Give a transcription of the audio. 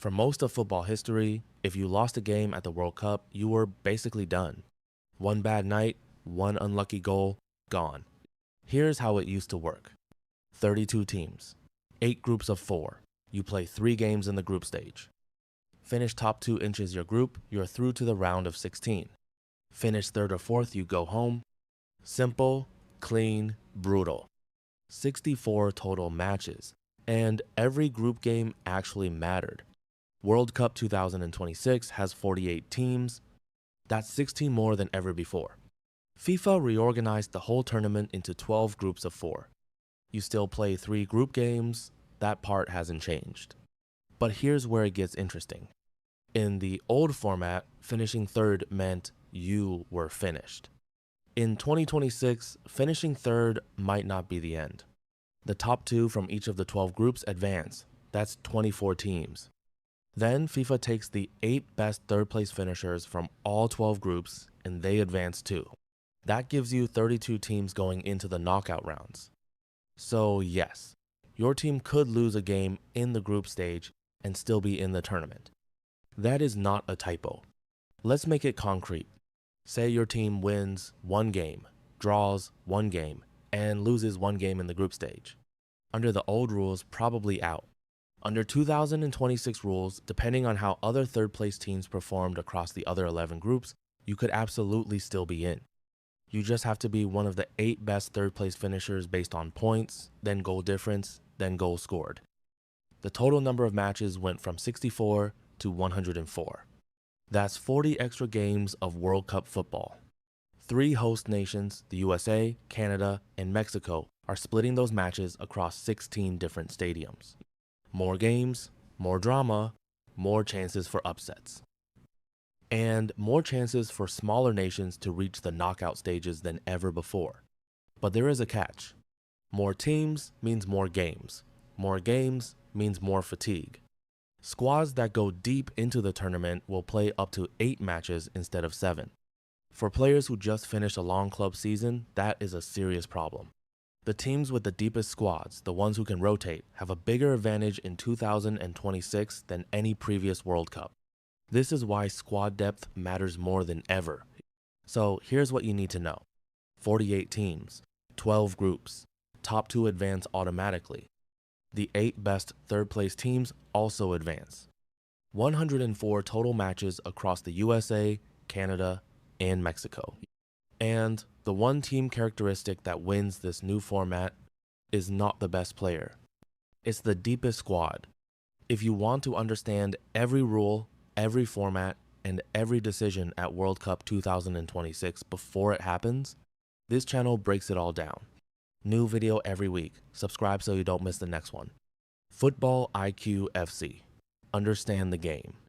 For most of football history, if you lost a game at the World Cup, you were basically done. One bad night, one unlucky goal, gone. Here's how it used to work. 32 teams, 8 groups of 4. You play 3 games in the group stage. Finish top 2 inches your group, you're through to the round of 16. Finish 3rd or 4th, you go home. Simple, clean, brutal. 64 total matches, and every group game actually mattered. World Cup 2026 has 48 teams. That's 16 more than ever before. FIFA reorganized the whole tournament into 12 groups of 4. You still play 3 group games, that part hasn't changed. But here's where it gets interesting. In the old format, finishing 3rd meant you were finished. In 2026, finishing 3rd might not be the end. The top 2 from each of the 12 groups advance. That's 24 teams. Then FIFA takes the 8 best 3rd place finishers from all 12 groups and they advance too. That gives you 32 teams going into the knockout rounds. So yes, your team could lose a game in the group stage and still be in the tournament. That is not a typo. Let's make it concrete. Say your team wins 1 game, draws 1 game, and loses 1 game in the group stage. Under the old rules, probably out. Under 2026 rules, depending on how other 3rd place teams performed across the other 11 groups, you could absolutely still be in. You just have to be one of the 8 best 3rd place finishers based on points, then goal difference, then goals scored. The total number of matches went from 64 to 104. That's 40 extra games of World Cup football. 3 host nations, the USA, Canada, and Mexico, are splitting those matches across 16 different stadiums. More games, more drama, more chances for upsets. And more chances for smaller nations to reach the knockout stages than ever before. But there is a catch. More teams means more games. More games means more fatigue. Squads that go deep into the tournament will play up to 8 matches instead of 7. For players who just finished a long club season, that is a serious problem. The teams with the deepest squads, the ones who can rotate, have a bigger advantage in 2026 than any previous World Cup. This is why squad depth matters more than ever. So here's what you need to know. 48 teams, 12 groups, top 2 advance automatically. The 8 best 3rd place teams also advance. 104 total matches across the USA, Canada, and Mexico. And the one team characteristic that wins this new format is not the best player. It's the deepest squad. If you want to understand every rule, every format, and every decision at World Cup 2026 before it happens, this channel breaks it all down. New video every week. Subscribe so you don't miss the next one. Football IQ FC. Understand the game.